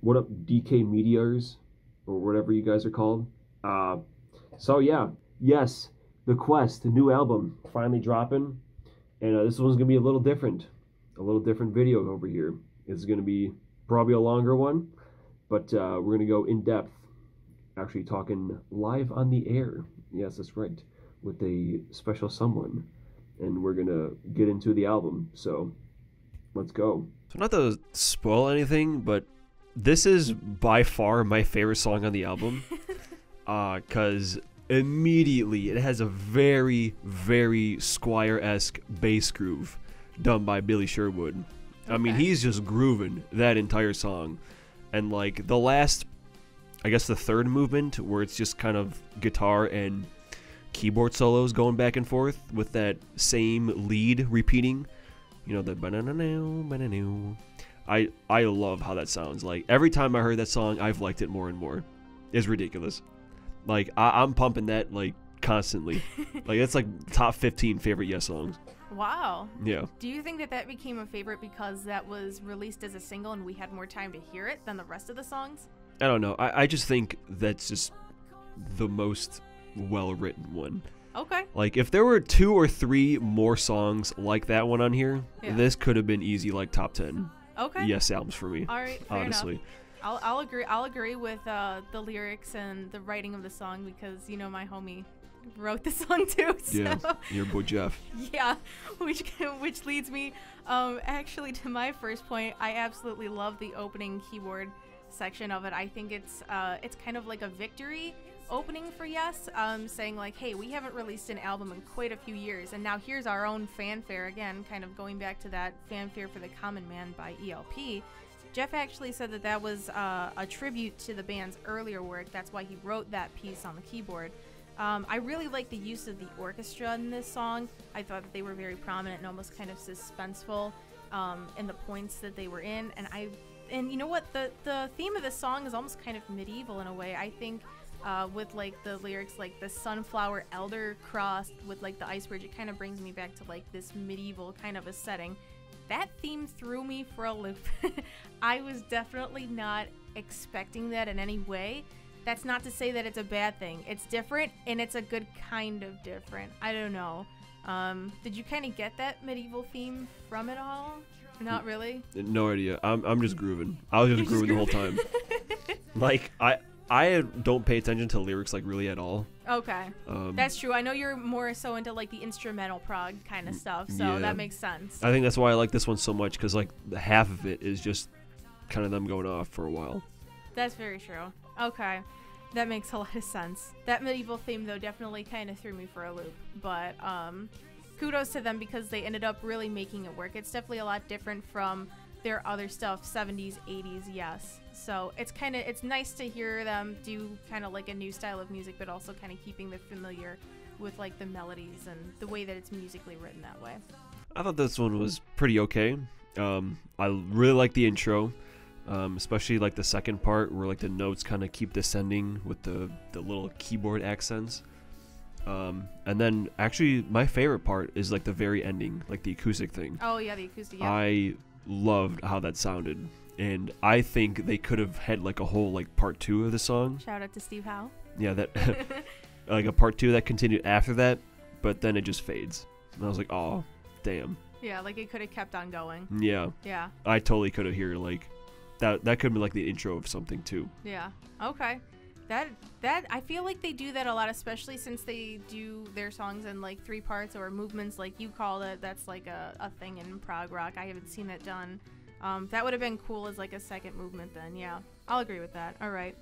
What up, DK Meteors, or whatever you guys are called? Uh, so yeah, yes, the Quest, the new album, finally dropping, and this one's gonna be a little different video over here. It's gonna be probably a longer one, but we're gonna go in depth, actually talking live on the air. Yes, that's right, with a special someone, and we're gonna get into the album. So let's go. So not to spoil anything, but this is by far my favorite song on the album. Cause immediately it has a very, very Squire-esque bass groove done by Billy Sherwood. I mean, Okay. he's just grooving that entire song. And like the last, I guess the third movement where it's just kind of guitar and keyboard solos going back and forth with that same lead repeating. You know, the ba-na-na-now, ba-na-now. I love how that sounds. Like every time I heard that song, I've liked it more and more. It's ridiculous. Like I'm pumping that like constantly. Like it's like top 15 favorite Yes songs. Wow. Yeah. Do you think that that became a favorite because that was released as a single and we had more time to hear it than the rest of the songs? I don't know. I just think that's just the most well written one. Okay. Like if there were 2 or 3 more songs like that one on here, Yeah. this could have been easy like top 10 Okay. Yes albums for me. All right. Fair Honestly. enough. I'll agree. I'll agree with the lyrics and the writing of the song because my homie wrote the song too. So. Yeah. Your boy Jeff. Yeah, which leads me actually to my first point. I absolutely love the opening keyboard section of it. I think it's kind of like a victory opening for Yes, saying like, hey, we haven't released an album in quite a few years, and now here's our own fanfare again, kind of going back to that Fanfare for the Common Man by ELP. Jeff actually said that that was a tribute to the band's earlier work. That's why he wrote that piece on the keyboard. I really like the use of the orchestra in this song. I thought that they were very prominent and almost kind of suspenseful in the points that they were in. And you know what? The theme of this song is almost kind of medieval in a way. I think with like the lyrics like the sunflower elder crossed with like the Icebridge, it kind of brings me back to like this medieval kind of a setting. That theme threw me for a loop. I was definitely not expecting that in any way. That's not to say that it's a bad thing. It's different, and it's a good kind of different. I don't know. Did you kind of get that medieval theme from it all? Not really? No idea. I'm just grooving. I was just grooving the whole time. Like I don't pay attention to lyrics like really at all. Okay. That's true. I know you're more so into like the instrumental prog kind of stuff, so yeah. that makes sense. I think that's why I like this one so much because like the half of it is just kind of them going off for a while. That's very true. Okay. That makes a lot of sense. That medieval theme, though, definitely kind of threw me for a loop. But kudos to them because they ended up really making it work. It's definitely a lot different from their other stuff, 70s, 80s, Yes. So it's nice to hear them do kind of like a new style of music, but also kind of keeping the familiar with like the melodies and the way that it's musically written that way. I thought this one was pretty okay. I really like the intro. Especially like the second part where like the notes kind of keep descending with the little keyboard accents. And then actually my favorite part is like the very ending, like the acoustic thing. Oh yeah, the acoustic. Yeah. I loved how that sounded, and I think they could have had like a whole like part 2 of the song. Shout out to Steve Howe. Yeah, that like a part 2 that continued after that, but then it just fades. And I was like, oh, damn. Yeah, like it could have kept on going. Yeah, Yeah. I totally could have heard like that could be like the intro of something too. Yeah. Okay. That I feel like they do that a lot, especially since they do their songs in like 3 parts or movements like you called it. That's like a thing in prog rock. I haven't seen it done. That would have been cool as like a second movement then. Yeah. I'll agree with that. All right.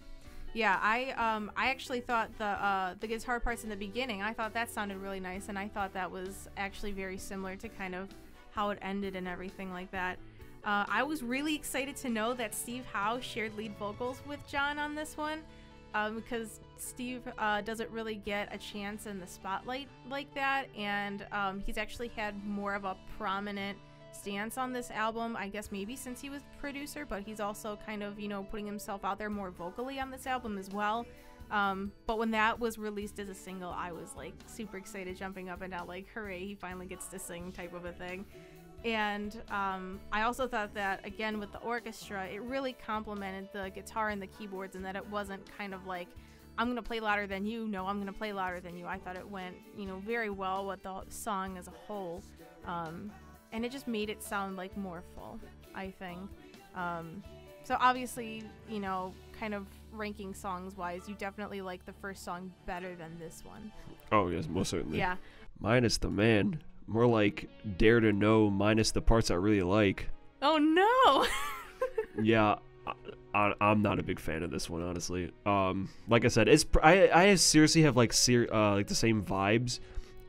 Yeah, I actually thought the guitar parts in the beginning, I thought that sounded really nice, and I thought that was actually very similar to kind of how it ended and everything like that. I was really excited to know that Steve Howe shared lead vocals with John on this one, because Steve doesn't really get a chance in the spotlight like that, and he's actually had more of a prominent stance on this album, I guess maybe since he was producer, but he's also kind of, putting himself out there more vocally on this album as well. But when that was released as a single, I was like super excited, jumping up and down like, hooray, he finally gets to sing type of a thing. And I also thought that, again, with the orchestra, it really complemented the guitar and the keyboards, and that it wasn't kind of like, I'm going to play louder than you. No, I'm going to play louder than you. I thought it went, very well with the song as a whole. And it just made it sound like more full, I think. So obviously, kind of ranking songs-wise, you definitely like the first song better than this one. Oh, yes, most certainly. Yeah. Minus the man. More like Dare to Know minus the parts I really like. Oh, no! Yeah, I'm not a big fan of this one, honestly. Like I said, I seriously have like the same vibes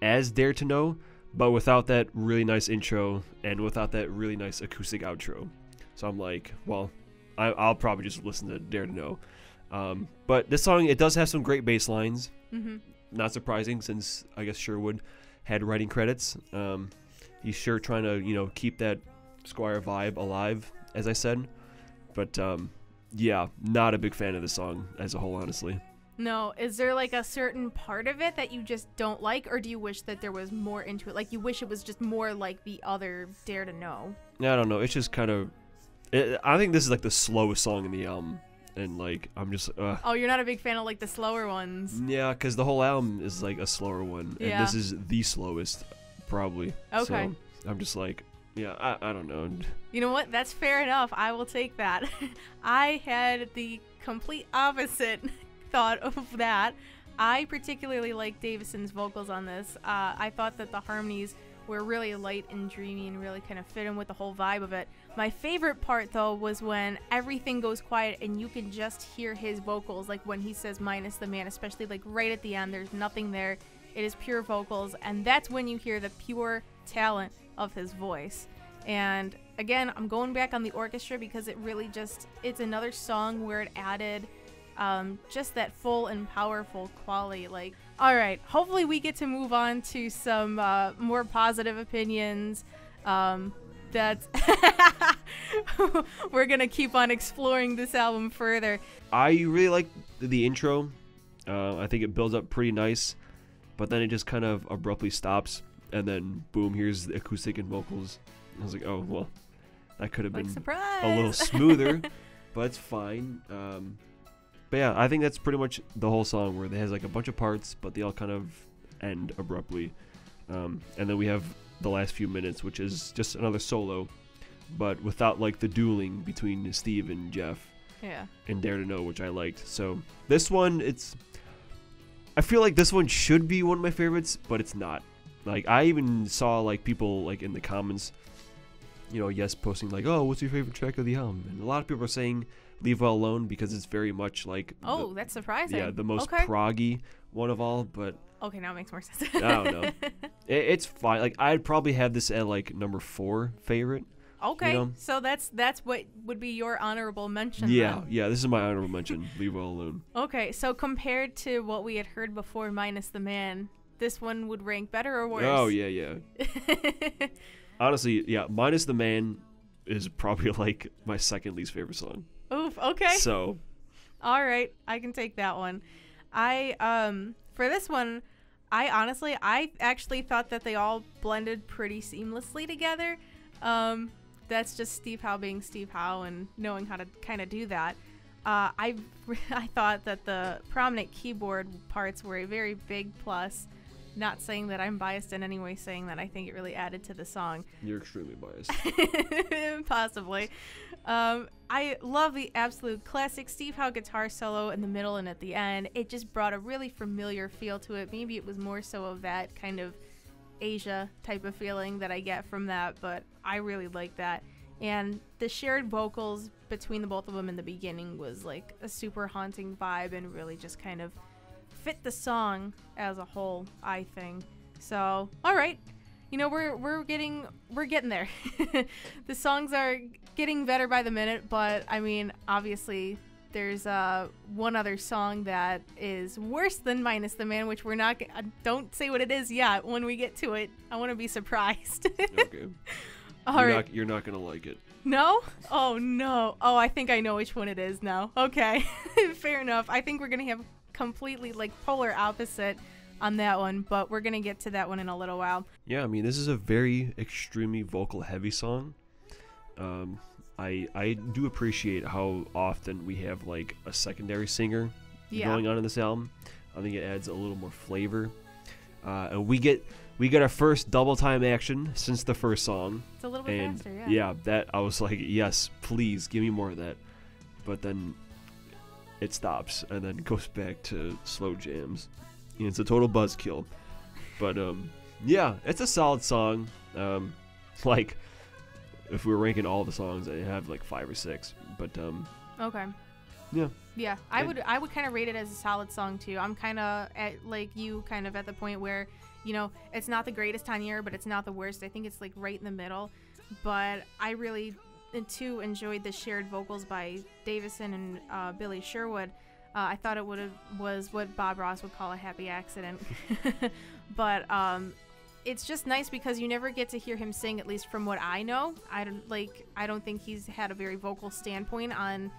as Dare to Know, but without that really nice intro and without that really nice acoustic outro. So I'm like, well, I'll probably just listen to Dare to Know. But this song, it does have some great bass lines. Mm-hmm. Not surprising, since I guess Sherwood had writing credits. He's sure trying to keep that Squire vibe alive, as I said. But yeah, not a big fan of the song as a whole, honestly. No, is there like a certain part of it that you just don't like, or do you wish that there was more into it? Like, you wish it was just more like the other Dare to Know? I don't know. It's just kind of. I think this is like the slowest song in the album, and like I'm just. Oh, you're not a big fan of like the slower ones? Yeah, because the whole album is like a slower one, and Yeah. this is the slowest, probably. Okay. So I'm just like, yeah, I don't know. You know what? That's fair enough. I will take that. I had the complete opposite thought of that. I particularly like Davison's vocals on this. I thought that the harmonies were really light and dreamy and really kind of fit in with the whole vibe of it. My favorite part, though, was when everything goes quiet and you can just hear his vocals, like when he says minus the man, especially like right at the end. There's nothing there. It is pure vocals, and that's when you hear the pure talent of his voice. And again, I'm going back on the orchestra because it really it's another song where it added just that full and powerful quality. Like, all right, hopefully we get to move on to some more positive opinions. That's we're gonna keep on exploring this album further. I really like the intro. I think it builds up pretty nice, but then it just kind of abruptly stops, and then boom, here's the acoustic and vocals. I was like, oh well, that could have been surprise. a little smoother, but it's fine. But yeah, I think that's pretty much the whole song, where it has like a bunch of parts, but they all kind of end abruptly. And then we have the last few minutes, which is just another solo, but without like the dueling between Steve and Jeff. Yeah. And Dare to Know, which I liked. So this one, I feel like this one should be one of my favorites, but it's not. Like, I even saw like people like in the comments, posting like, oh, what's your favorite track of the album? And a lot of people are saying Leave Well Alone, because it's very much like that's surprising. Yeah, the most okay. proggy one of all. But Okay, now it makes more sense. I don't know. It's fine. Like, I'd probably have this at like number 4 favorite. Okay, so that's what would be your honorable mention. Yeah, then. yeah. This is my honorable mention. Leave Well Alone. Okay, so compared to what we had heard before, minus the man, this one would rank better or worse? Oh yeah. Honestly, yeah. Minus the Man is probably like my second least favorite song. Oof. Okay. So. All right, I can take that one. For this one, I actually thought that they all blended pretty seamlessly together. That's just Steve Howe being Steve Howe and knowing how to kind of do that. I thought that the prominent keyboard parts were a very big plus. Not saying that I'm biased in any way, saying that I think it really added to the song. You're extremely biased. Possibly. I love the absolute classic Steve Howe guitar solo in the middle and at the end. It just brought a really familiar feel to it. Maybe it was more so of that kind of Asia type of feeling that I get from that, but I really like that. And the shared vocals between the both of them in the beginning was like a super haunting vibe and really just kind of fit the song as a whole, I think. So, all right. We're getting there. The songs are getting better by the minute, but I mean, obviously there's one other song that is worse than Minus the Man, which we're not don't say what it is yet. When we get to it, I want to be surprised. Okay. You're not gonna like it. No? Oh no. Oh, I think I know which one it is now. Okay. Fair enough. I think we're gonna have completely like polar opposite on that one, but we're gonna get to that one in a little while. Yeah, I mean, this is a very extremely vocal heavy song. I do appreciate how often we have like a secondary singer going on in this album. I think it adds a little more flavor. And we get our first double time action since the first song. It's a little bit faster, yeah. Yeah, that I was like, yes, please give me more of that. But then it stops and then goes back to slow jams. And it's a total buzzkill. But yeah, it's a solid song. Like if we were ranking all the songs, I have like 5 or 6. But okay. Yeah. I would kind of rate it as a solid song too. I'm kind of at like you, kind of at the point where, you know, it's not the greatest on year, but it's not the worst. I think it's like right in the middle. But I really too enjoyed the shared vocals by Davison and Billy Sherwood. I thought it was what Bob Ross would call a happy accident. But it's just nice because you never get to hear him sing, at least from what I know. I don't think he's had a very vocal standpoint on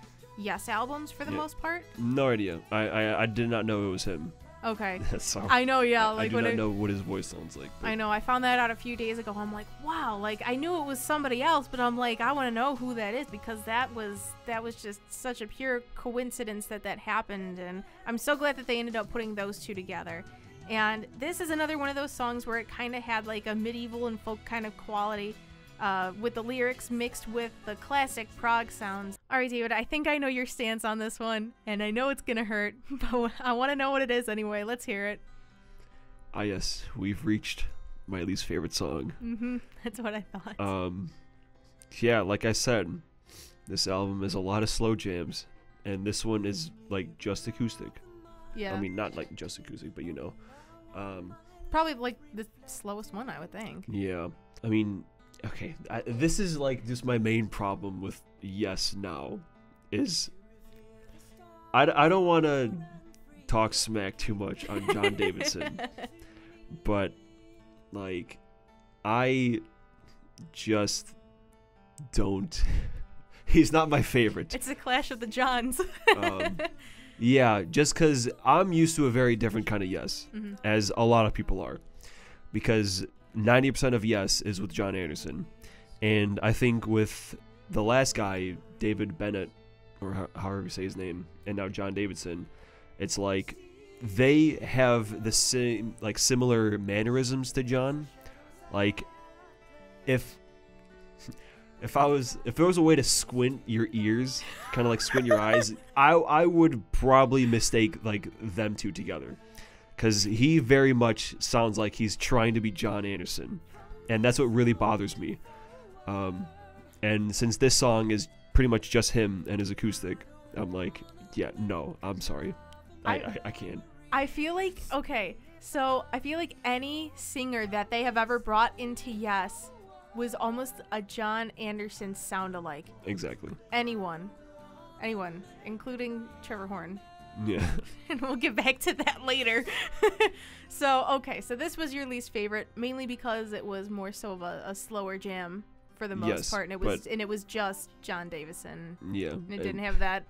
Yes albums for the most part. No idea. I did not know it was him. Okay. So I know, yeah. I do not know what his voice sounds like. I know. I found that out a few days ago. I'm like, wow. Like, I knew it was somebody else, but I'm like, I want to know who that is, because that was just such a pure coincidence that happened, and I'm so glad that they ended up putting those two together. And this is another one of those songs where it kind of had like a medieval and folk kind of quality, with the lyrics mixed with the classic prog sounds. All right, David, I think I know your stance on this one, and I know it's gonna hurt, but I want to know what it is anyway. Let's hear it. Ah, yes, we've reached my least favorite song. That's what I thought. Yeah, like I said, this album is a lot of slow jams, and this one is like just acoustic. Yeah. I mean, not like just acoustic, but you know. Probably like the slowest one, I would think. Yeah. I mean, okay, this is like just my main problem with Yes now is I don't want to talk smack too much on John Davidson, but like I just don't. He's not my favorite. It's a clash of the Johns. Yeah, just because I'm used to a very different kind of Yes, as a lot of people are, because 90% of Yes is with John Anderson, and I think with the last guy, David Bennett, or however you say his name, and now John Davidson, it's like they have the same, like similar mannerisms to John. Like if there was a way to squint your ears, kind of like squint your eyes, I would probably mistake like them two together, because he very much sounds like he's trying to be John Anderson, and that's what really bothers me. And since this song is pretty much just him and his acoustic, I'm like, yeah, no, I'm sorry, I can't. I feel like, okay, so I feel like any singer that they have ever brought into Yes was almost a John Anderson sound-alike. Exactly. Anyone, including Trevor Horn. Yeah. And we'll get back to that later. So, okay, so this was your least favorite, mainly because it was more so of a slower jam for the most part, and it was just John Davison. Yeah. And it didn't have that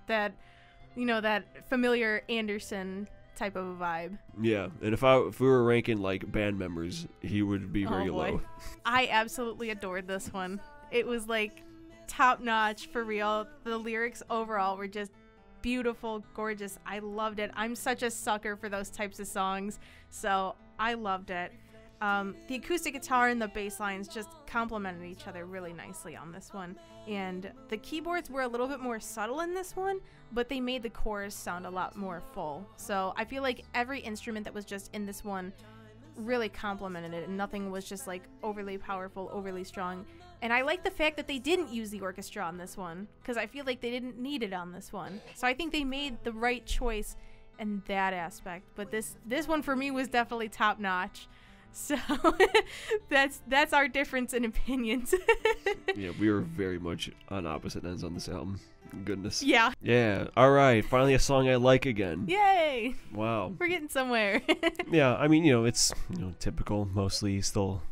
familiar Anderson type of a vibe. Yeah, and if we were ranking like band members, he would be very low. I absolutely adored this one. It was like top notch for real. The lyrics overall were just beautiful, gorgeous. I loved it. I'm such a sucker for those types of songs, so I loved it. The acoustic guitar and the bass lines just complemented each other really nicely on this one, and the keyboards were a little bit more subtle in this one, but they made the chorus sound a lot more full. So I feel like every instrument that was just in this one really complemented it, and nothing was just like overly powerful, overly strong. And I like the fact that they didn't use the orchestra on this one, because I feel like they didn't need it on this one. So I think they made the right choice in that aspect. But this one for me was definitely top notch. So that's our difference in opinions. Yeah, we were very much on opposite ends on this album. Goodness. Yeah. Yeah. All right. Finally, a song I like again. Yay! Wow. We're getting somewhere. Yeah. I mean, it's typical, mostly still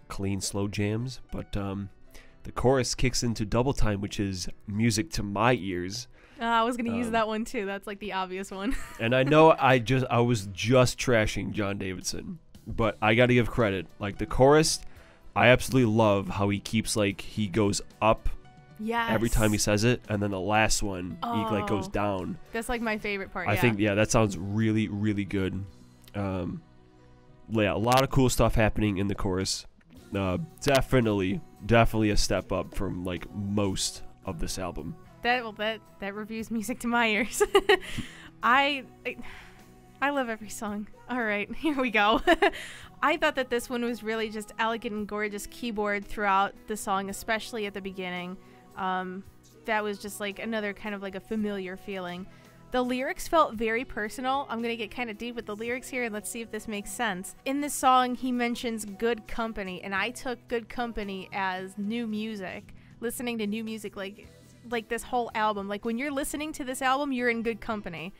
clean, slow jams, but the chorus kicks into double time, which is music to my ears. I was gonna use that one too. That's like the obvious one. And I know I was just trashing John Davidson, but I got to give credit. Like the chorus, I absolutely love how he keeps like he goes up every time he says it, and then the last one he like goes down. That's like my favorite part. I think that sounds really really good. Yeah, a lot of cool stuff happening in the chorus. Definitely a step up from like most of this album. That reviews music to my ears. I love every song. All right, here we go. I thought that this one was really just elegant and gorgeous keyboard throughout the song, especially at the beginning. That was just like another kind of like a familiar feeling. The lyrics felt very personal. I'm going to get kind of deep with the lyrics here, and let's see if this makes sense. In this song, he mentions good company, and I took good company as new music. Listening to new music, like this whole album. Like when you're listening to this album, you're in good company.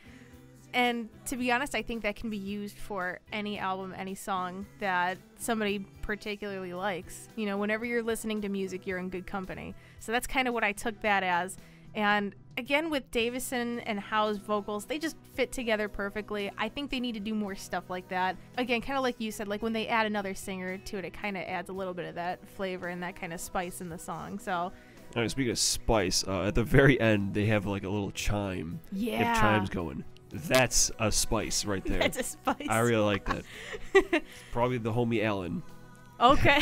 And to be honest, I think that can be used for any album, any song that somebody particularly likes. You know, whenever you're listening to music, you're in good company. So that's kind of what I took that as. And again, with Davison and Howe's vocals, they just fit together perfectly. I think they need to do more stuff like that. Again, kind of like you said, like when they add another singer to it, it kind of adds a little bit of that flavor and that kind of spice in the song. So, all right, speaking of spice, at the very end, they have like a little chime. Yeah. They have chimes going. That's a spice right there. That's a spice. I really like that. Probably the homie Alan. Okay.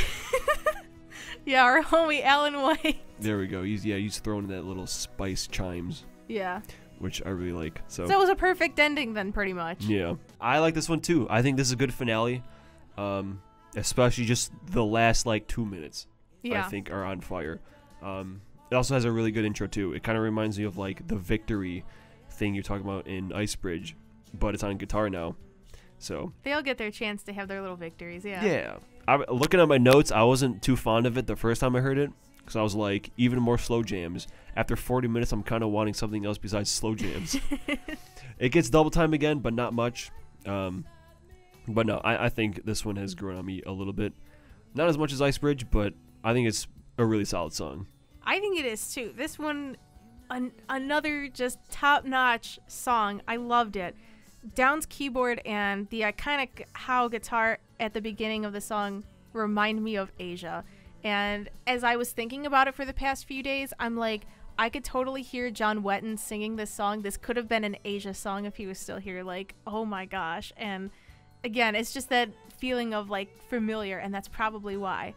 Yeah, our homie Alan White. There we go. He's throwing in that little spice chimes. Yeah. Which I really like. So it was a perfect ending then, pretty much. Yeah. I like this one too. I think this is a good finale. Especially just the last like 2 minutes. Yeah. I think are on fire. It also has a really good intro too. It kind of reminds me of like the victory thing you're talking about in Icebridge, but it's on guitar now. So they'll get their chance to have their little victories. Yeah. Yeah. Looking at my notes, I wasn't too fond of it the first time I heard it, because I was like, even more slow jams. After 40 minutes, I'm kind of wanting something else besides slow jams. It gets double time again, but not much. But no, I think this one has grown on me a little bit. Not as much as Icebridge, but I think it's a really solid song. I think it is too. This one, another just top-notch song. I loved it. Down's keyboard and the iconic Howe guitar at the beginning of the song remind me of Asia. And as I was thinking about it for the past few days, I'm like, I could totally hear John Wetton singing this song. This could have been an Asia song if he was still here. Like, oh my gosh. And again, it's just that feeling of like familiar, and that's probably why.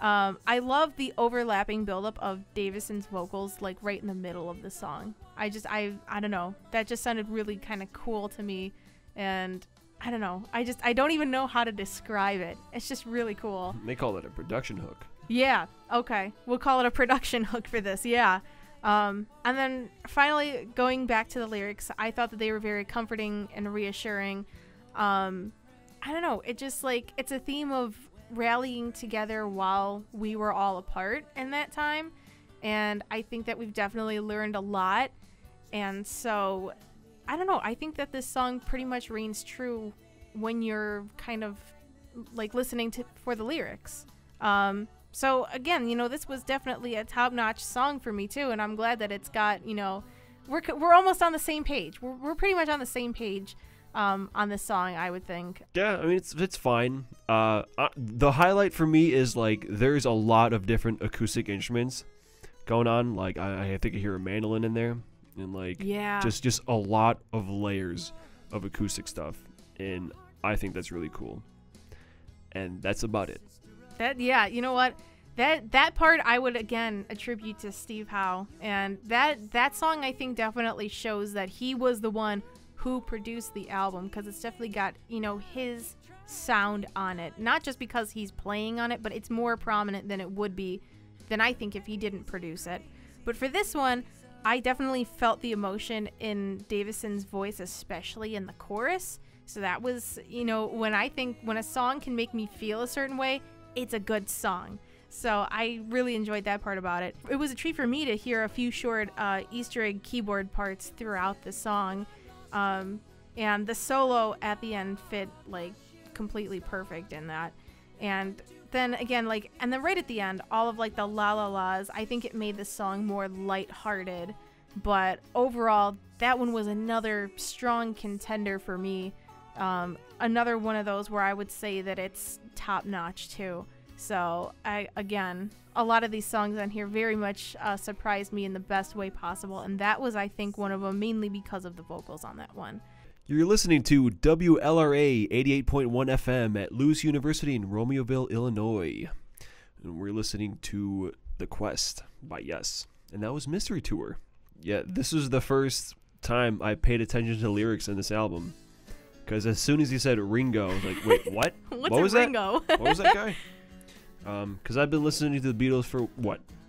I love the overlapping buildup of Davison's vocals, like right in the middle of the song. I don't know. That just sounded really kind of cool to me. And I don't know. I don't even know how to describe it. It's just really cool. They call it a production hook. Yeah. Okay. We'll call it a production hook for this. Yeah. And then finally going back to the lyrics, I thought that they were very comforting and reassuring. I don't know. It just like, it's a theme of rallying together while we were all apart in that time, and I think that we've definitely learned a lot. And so I don't know, I think that this song pretty much reigns true when you're kind of like listening to for the lyrics. So again, you know, this was definitely a top-notch song for me too, and I'm glad that it's got, you know, we're almost on the same page. We're pretty much on the same page on this song, I would think. Yeah, I mean, it's fine. The highlight for me is like there's a lot of different acoustic instruments going on. Like I think I hear a mandolin in there, and like just a lot of layers of acoustic stuff, and I think that's really cool. And that's about it. You know what? That part I would again attribute to Steve Howe, and that song I think definitely shows that he was the one who produced the album, because it's definitely got, you know, his sound on it. Not just because he's playing on it, but it's more prominent than it would be than I think if he didn't produce it. But for this one, I definitely felt the emotion in Davison's voice, especially in the chorus. So that was, you know, when a song can make me feel a certain way, it's a good song. So I really enjoyed that part about it. It was a treat for me to hear a few short Easter egg keyboard parts throughout the song. And the solo at the end fit like completely perfect in that. And then again, like, and then right at the end, all of like the la la la's, I think it made the song more lighthearted. But overall, that one was another strong contender for me. Another one of those where I would say that it's top notch too. So again, a lot of these songs on here very much surprised me in the best way possible, and that was, I think, one of them, mainly because of the vocals on that one. You're listening to WLRA 88.1 FM at Lewis University in Romeoville, Illinois. And we're listening to The Quest by Yes. And that was Mystery Tour. Yeah, this was the first time I paid attention to lyrics in this album. Because as soon as he said Ringo, I was like, wait, what? What was Ringo? That? What was that guy? Because I've been listening to the Beatles for,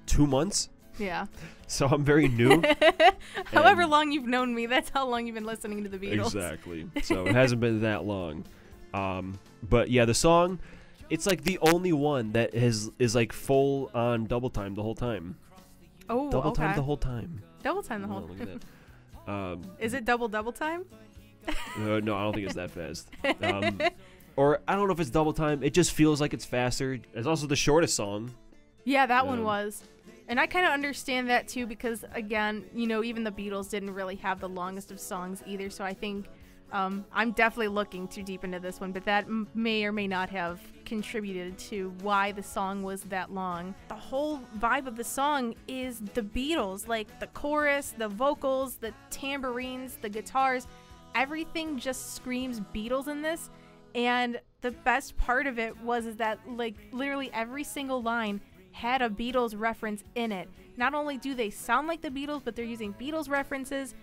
2 months? Yeah. So I'm very new. However long you've known me, that's how long you've been listening to the Beatles. Exactly. So it hasn't been that long. But yeah, the song, it's like the only one that is like full on double time the whole time. Oh, double okay. time the whole time. Double time the whole Look time. at that. Is it double time? No, I don't think it's that fast. Or I don't know if it's double time. It just feels like it's faster. It's also the shortest song. Yeah, that one was. And I kind of understand that too because, again, even the Beatles didn't really have the longest of songs either. So I think I'm definitely looking too deep into this one, but that may or may not have contributed to why the song was that long. The whole vibe of the song is the Beatles, like the chorus, the vocals, the tambourines, the guitars. Everything just screams Beatles in this. And the best part of it is that like literally every single line had a Beatles reference in it. Not only do they sound like the Beatles, but they're using Beatles references.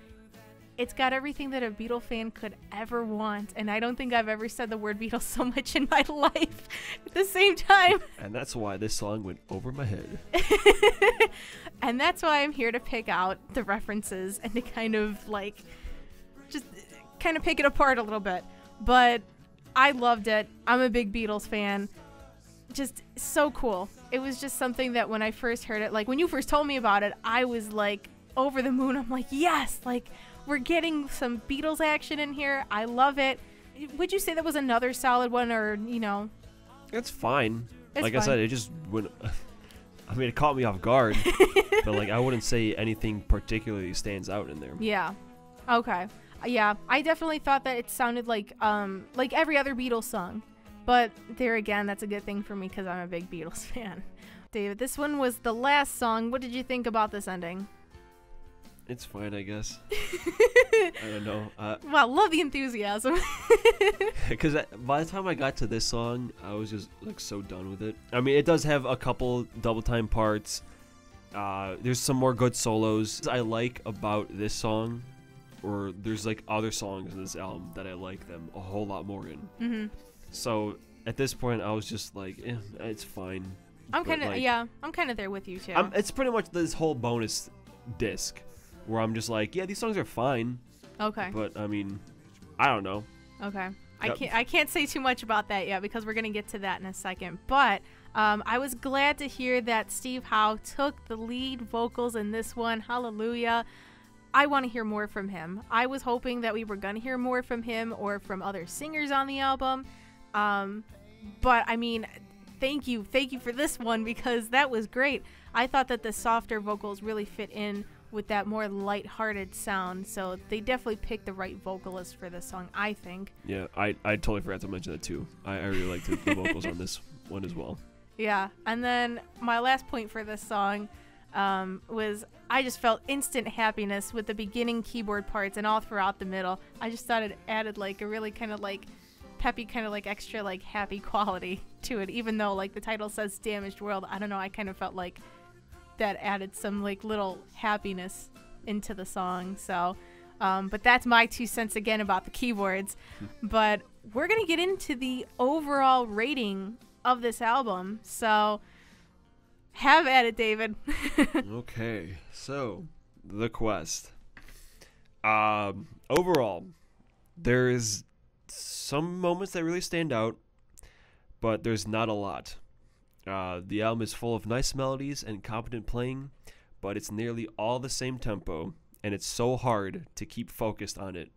It's got everything that a Beatle fan could ever want. And I don't think I've ever said the word Beatles so much in my life at the same time. And that's why this song went over my head. And that's why I'm here to pick out the references and to kind of pick it apart a little bit. But I loved it. I'm a big Beatles fan. Just so cool. It was just something that when I first heard it, like when you first told me about it, I was like over the moon. I'm like, yes, like we're getting some Beatles action in here. I love it. Would you say that was another solid one, or It's fine. It's like fine. I said, it just went. I mean, it caught me off guard, but like I wouldn't say anything particularly stands out in there. Yeah. Okay. Yeah, I definitely thought that it sounded like every other Beatles song. But there again, that's a good thing for me because I'm a big Beatles fan. David, this one was the last song. What did you think about this ending? It's fine, I guess. I don't know. Wow, love the enthusiasm. Because by the time I got to this song, I was just like so done with it. I mean, it does have a couple double time parts. There's some more good solos I like about this song. Or there's like other songs in this album that I like them a whole lot more in. Mm-hmm. So at this point, I was just like, it's fine. I'm kind of there with you too. It's pretty much this whole bonus disc where I'm just like, yeah, these songs are fine. Okay. But I mean, I don't know. Okay. Yep. I can't say too much about that yet because we're gonna get to that in a second. But I was glad to hear that Steve Howe took the lead vocals in this one. Hallelujah. I want to hear more from him. I was hoping that we were going to hear more from him or from other singers on the album. But I mean, thank you for this one because that was great. I thought that the softer vocals really fit in with that more lighthearted sound. So they definitely picked the right vocalist for this song, I think. Yeah, I totally forgot to mention that too. I really liked the vocals on this one as well. Yeah, and then my last point for this song was I just felt instant happiness with the beginning keyboard parts and all throughout the middle. I just thought it added like a really kind of like peppy, kind of like extra like happy quality to it, even though like the title says Damaged World. I don't know, I kind of felt like that added some like little happiness into the song. So but that's my 2 cents again about the keyboards. But we're gonna get into the overall rating of this album, so have at it, David. Okay, so The Quest. Overall, there's some moments that really stand out, but there's not a lot. The album is full of nice melodies and competent playing, but it's nearly all the same tempo, and it's so hard to keep focused on it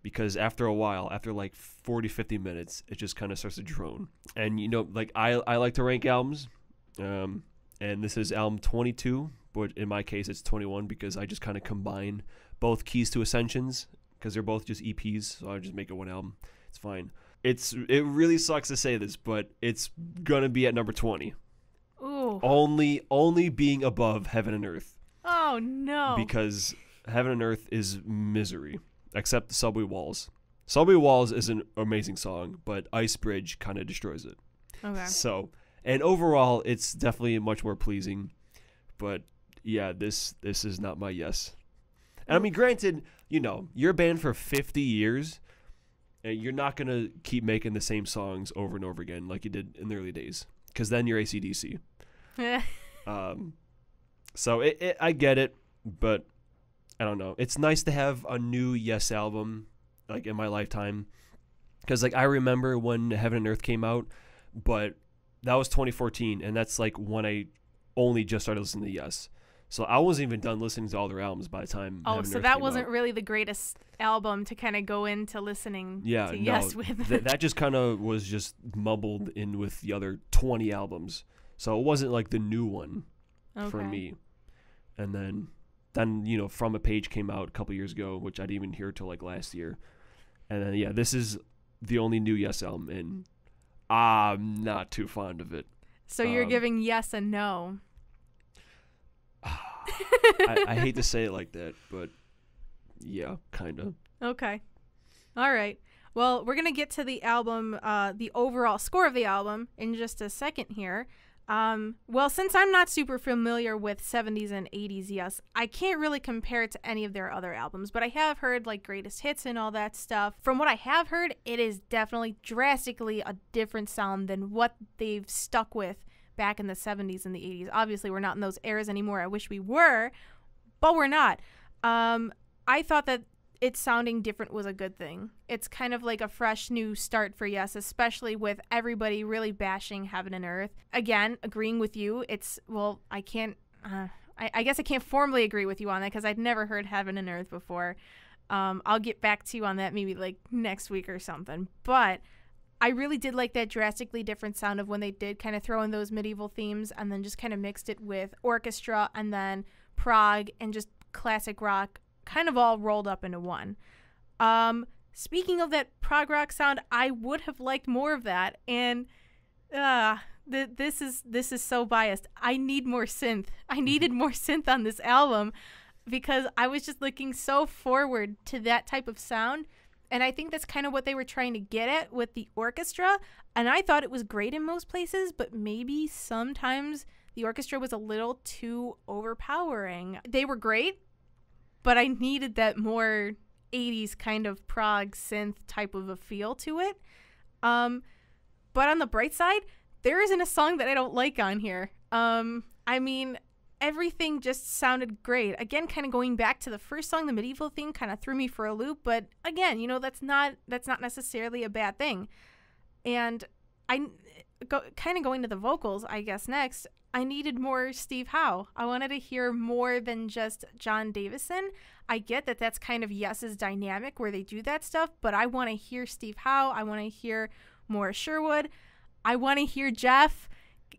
because after a while, after like 40, 50 minutes, it just kind of starts to drone. And like I like to rank albums. and this is album 22, but in my case it's 21 because I just kind of combine both Keys to Ascensions because they're both just EPs, so I just make it one album. It's fine. It really sucks to say this, but it's gonna be at number 20. Ooh. Only being above Heaven and Earth. Oh no. Because Heaven and Earth is misery, except the Subway Walls. Subway Walls is an amazing song, but Icebridge kind of destroys it. Okay. So, and overall, it's definitely much more pleasing. But yeah, this is not my yes. And I mean, granted, you know, you're a band for 50 years, and you're not going to keep making the same songs over and over again like you did in the early days, because then you're AC/DC. So I get it, but I don't know. It's nice to have a new Yes album, like, in my lifetime. Because, like, I remember when Heaven and Earth came out, but that was 2014, and that's, like, when I only just started listening to Yes. So I wasn't even done listening to all their albums by the time Heaven and so Earth that came wasn't out. really the greatest album to kind of go into listening to Yes with. That just kind of was just mumbled in with the other 20 albums. So it wasn't, like, the new one for me. And then, you know, From a Page came out a couple years ago, which I didn't even hear till, like, last year. And then, yeah, this is the only new Yes album, and I'm not too fond of it. So you're giving yes and no. I hate to say it like that, but yeah, kind of. Okay. All right. Well, we're going to get to the album, the overall score of the album in just a second here. Well, since I'm not super familiar with 70s and 80s Yes, I can't really compare it to any of their other albums, but I have heard, like, greatest hits and all that stuff. From what I have heard, it is definitely drastically a different sound than what they've stuck with back in the 70s and the 80s. Obviously, we're not in those eras anymore. I wish we were, but we're not. I thought that it sounding different was a good thing. It's kind of like a fresh new start for Yes, especially with everybody really bashing Heaven and Earth. Again, agreeing with you. I can't, I guess I can't formally agree with you on that because I'd never heard Heaven and Earth before. I'll get back to you on that maybe like next week or something. But I really did like that drastically different sound of when they did kind of throw in those medieval themes and then just kind of mixed it with orchestra and then prog and just classic rock, kind of all rolled up into one. Speaking of that prog rock sound, I would have liked more of that, and this is so biased. I need more synth. I needed more synth on this album because I was just looking so forward to that type of sound, and I think that's kind of what they were trying to get at with the orchestra, and I thought it was great in most places, but maybe sometimes the orchestra was a little too overpowering. They were great, but I needed that more 80s kind of prog synth type of a feel to it. But on the bright side, there isn't a song that I don't like on here. I mean, everything just sounded great. Again, kind of going back to the first song, the medieval theme kind of threw me for a loop. But again, you know, that's not necessarily a bad thing. And kind of going to the vocals, I guess, next, I needed more Steve Howe. I wanted to hear more than just John Davison. I get that that's kind of Yes's dynamic where they do that stuff, but I want to hear Steve Howe. I want to hear more Sherwood. I want to hear Jeff.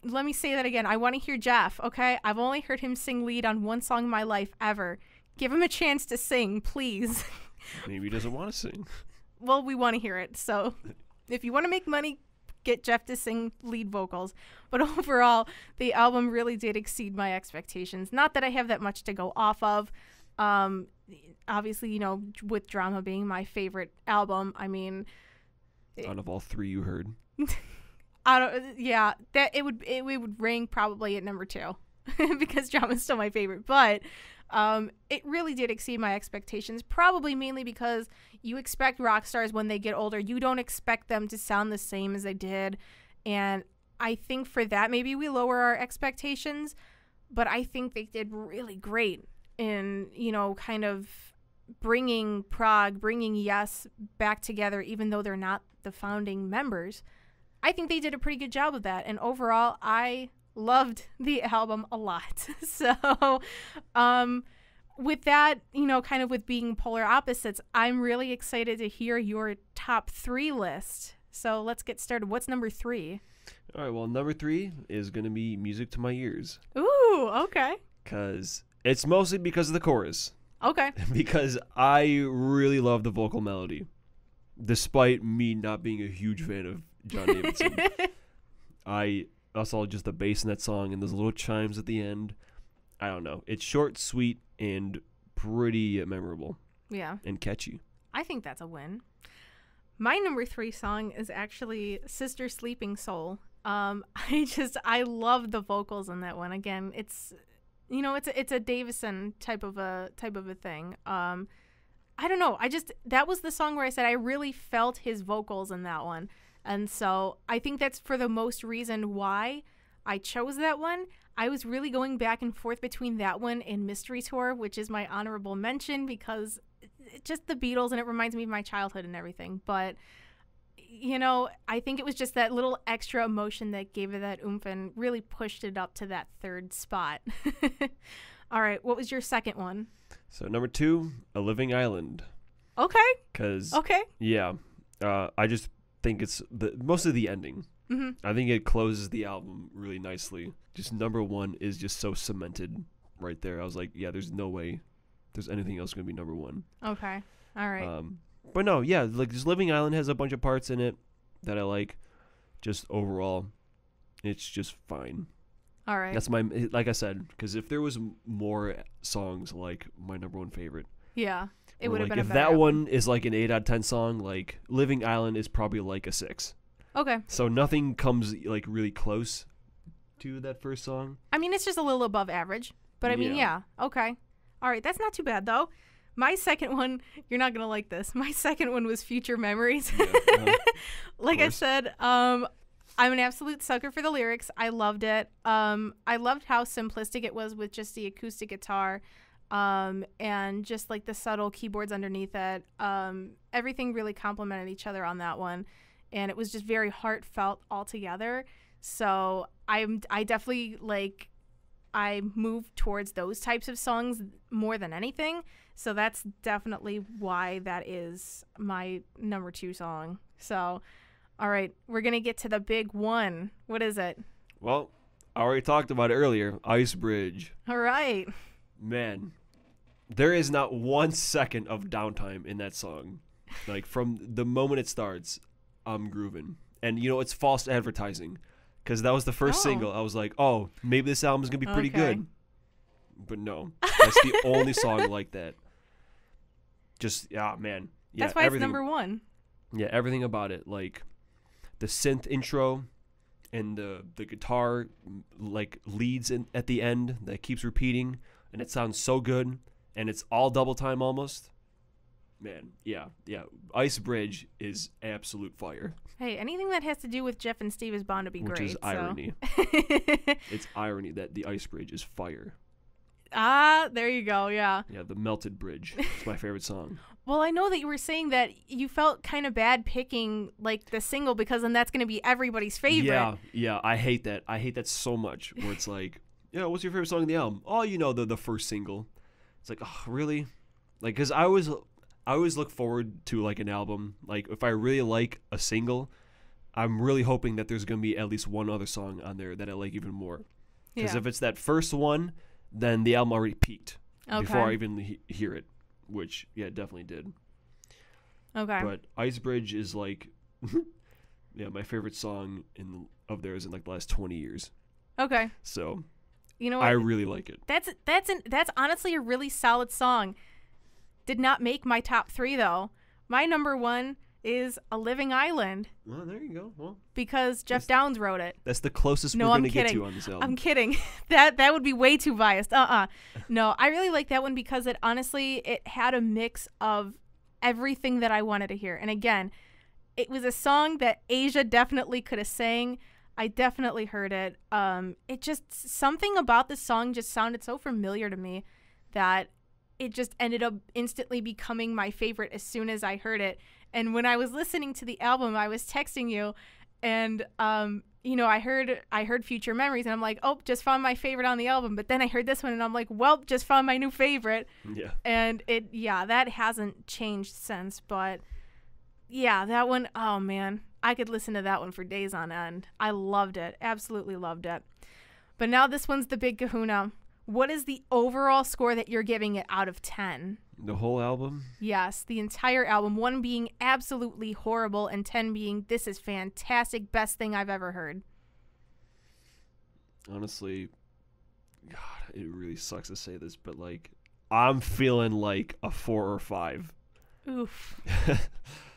Let me say that again. I want to hear Jeff, okay? I've only heard him sing lead on one song in my life ever. Give him a chance to sing, please. Maybe he doesn't want to sing. Well, we want to hear it, so if you want to make money, get Jeff to sing lead vocals. But overall, the album really did exceed my expectations. Not that I have that much to go off of. Obviously, you know, with Drama being my favorite album, I mean, out of all three you heard, that it would rank probably at number 2 because Drama is still my favorite. But it really did exceed my expectations, probably mainly because you expect rock stars when they get older. You don't expect them to sound the same as they did. And I think for that, maybe we lower our expectations. But I think they did really great in, you know, kind of bringing Yes back together, even though they're not the founding members. I think they did a pretty good job of that. And overall, I loved the album a lot. So, with that, you know, kind of with being polar opposites, I'm really excited to hear your top 3 list So let's get started. What's number 3? All right, well, number 3 is going to be Music to My Ears. Ooh, okay. Because it's mostly because of the chorus. Okay. Because I really love the vocal melody, despite me not being a huge fan of John Davidson. I also just the bass in that song and those little chimes at the end. I don't know. It's short, sweet, and pretty memorable. Yeah. And catchy. I think that's a win. My number 3 song is actually Sister Sleeping Soul. I love the vocals in that one. Again, it's a Davison type of a thing. I don't know. That was the song where I said I really felt his vocals in that one. And so I think that's for the most reason why I chose that one. I was really going back and forth between that one and Mystery Tour, which is my honorable mention because just the Beatles and it reminds me of my childhood and everything. But, I think it was just that little extra emotion that gave it that oomph and really pushed it up to that 3rd spot. All right. What was your second one? So number 2, A Living Island. Okay. Okay. Yeah. I just think it's mostly the ending. Mm-hmm. I think it closes the album really nicely. Just number 1 is just so cemented right there. I was like, yeah, there's no way there's anything else going to be number 1. Okay. All right. But no, yeah, like this Living Island has a bunch of parts in it that I like. Just overall, it's just fine. All right. That's like I said, because if there was more songs like my number 1 favorite. Yeah. It would have been a if better that album. one is like an 8 out of 10 song, like Living Island is probably like a 6. Okay. So nothing comes like really close to that first song. I mean, it's just a little above average, but I mean, yeah. Okay. All right. That's not too bad though. My second one, you're not going to like this. My second one was Future Memories. Yeah, like I said, I'm an absolute sucker for the lyrics. I loved it. I loved how simplistic it was with just the acoustic guitar. And just like the subtle keyboards underneath it. Everything really complemented each other on that one. And it was just very heartfelt altogether. So I definitely I move towards those types of songs more than anything. So that's definitely why that is my number 2 song. So, all right, we're going to get to the big one. What is it? Well, I already talked about it earlier. Icebridge. All right. Man, there is not 1 second of downtime in that song. Like from the moment it starts, I'm grooving. And it's false advertising because that was the first single. I was like, oh, maybe this album is going to be pretty good. But no, that's the only song like that. Just, man. Yeah, that's why it's number 1. Yeah, everything about it. Like the synth intro and the guitar like leads at the end that keeps repeating. And it sounds so good. And it's all double time almost. Man, yeah. Icebridge is absolute fire. Hey, anything that has to do with Jeff and Steve is bound to be great. Which is irony. It's irony that the Icebridge is fire. Ah, there you go, yeah. Yeah, the Melted Bridge. It's my favorite song. Well, I know that you were saying that you felt kind of bad picking the single because then that's going to be everybody's favorite. Yeah, I hate that. I hate that so much where it's like, what's your favorite song in the album? Oh, the first single. It's like, oh, really? Like, because I always look forward to like an album. Like if I really like a single, I'm really hoping that there's going to be at least one other song on there that I like even more. Because if it's that first one, then the album already peaked before I even hear it, which, it definitely did. Okay. But Icebridge is like, my favorite song of theirs in like the last 20 years. Okay. So, you know what? I really like it. That's honestly a really solid song. Did not make my top 3 though. My number 1 is A Living Island. Well, there you go. Well, because Jeff Downes wrote it. That's the closest we're going to get to on this album. I'm kidding. That would be way too biased. No, I really like that one because it had a mix of everything that I wanted to hear. And again, it was a song that Asia definitely could have sang. I definitely heard it. It just, something about the song just sounded so familiar to me that it just ended up instantly becoming my favorite as soon as I heard it. And when I was listening to the album, I was texting you, and I heard Future Memories, and I'm like, oh, just found my favorite on the album. But then I heard this one, and I'm like, well, just found my new favorite. Yeah. And that hasn't changed since. But Yeah, that one, oh man. I could listen to that one for days on end. I loved it. Absolutely loved it. But now this one's the big kahuna. What is the overall score that you're giving it out of 10? The whole album? Yes, the entire album. 1 being absolutely horrible and 10 being this is fantastic, best thing I've ever heard. Honestly, God, it really sucks to say this, but like, I'm feeling like a 4 or 5. Oof.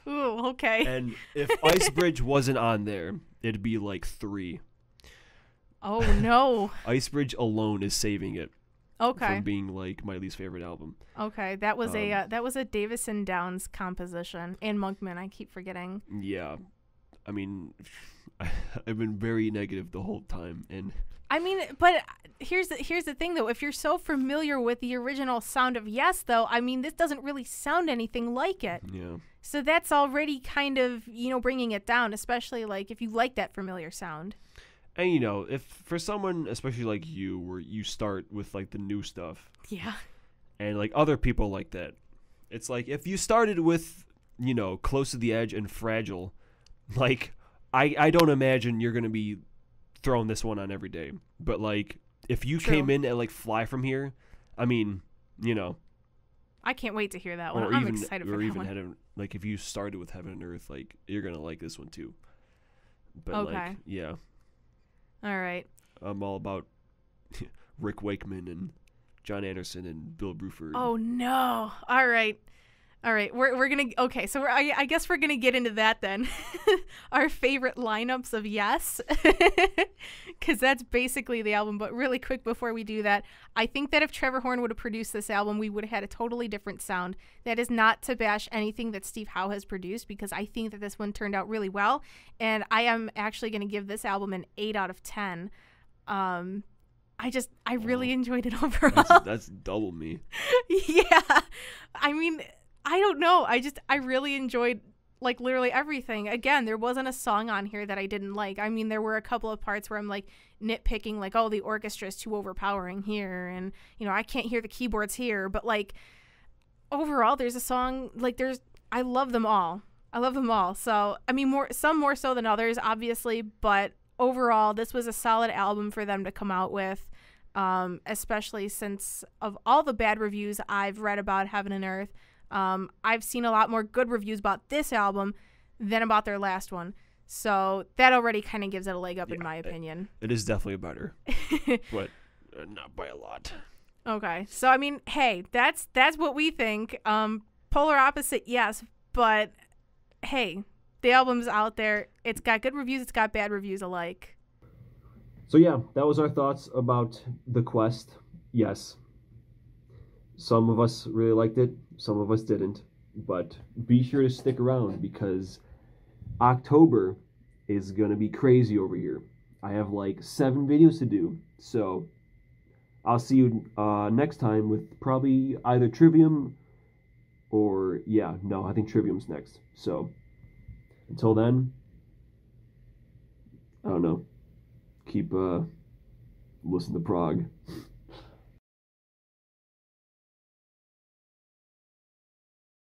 Ooh, okay. And if Icebridge wasn't on there, it'd be like 3. Oh no. Icebridge alone is saving it Okay. from being like my least favorite album. Okay, that was a Davison Downs composition and Monkman. I keep forgetting. Yeah, I mean, I've been very negative the whole time, and I mean, but here's the thing though. If you're so familiar with the original sound of Yes, though, I mean, this doesn't really sound anything like it. yeah, So that's already kind of, bringing it down, especially like if you like that familiar sound. and if for someone especially like you, where you start with like the new stuff, Yeah. and like other people like that, it's like if you started with Close to the Edge and Fragile, like I don't imagine you're gonna be throwing this one on every day. But like if you True. came in at like Fly From Here, I mean, I can't wait to hear that one. or I'm even excited for or that even one. Heaven, like if you started with Heaven and Earth, like you're gonna like this one too. But Okay. like yeah, All right. I'm all about Rick Wakeman and John Anderson and Bill Bruford. Oh no. All right. We're gonna okay. So I guess we're gonna get into that then. Our favorite lineups of Yes, because that's basically the album. But really quick before we do that, I think that if Trevor Horn would have produced this album, we would have had a totally different sound. That is not to bash anything that Steve Howe has produced, because I think that this one turned out really well, and I am actually gonna give this album an 8 out of 10. I really enjoyed it overall. That's double me. Yeah. I mean, I don't know. I really enjoyed like literally everything. Again, there wasn't a song on here that I didn't like. I mean, there were a couple of parts where I'm like nitpicking, like, oh, the orchestra is too overpowering here, and I can't hear the keyboards here. But like overall, there's a song like I love them all. I love them all. So I mean, some more so than others, obviously, but overall, this was a solid album for them to come out with. Especially since of all the bad reviews I've read about Heaven and Earth, I've seen a lot more good reviews about this album than about their last one. So that already kind of gives it a leg up in my opinion. It is definitely better, but not by a lot. Okay. So, I mean, hey, that's what we think. Polar opposite, yes, but hey, the album's out there. It's got good reviews. It's got bad reviews alike. So yeah, that was our thoughts about The Quest. Yes, some of us really liked it, some of us didn't, but be sure to stick around because October is gonna be crazy over here. I have like 7 videos to do, so I'll see you next time with probably either Trivium or I think Trivium's next. So until then, I don't know. Keep listening to prog.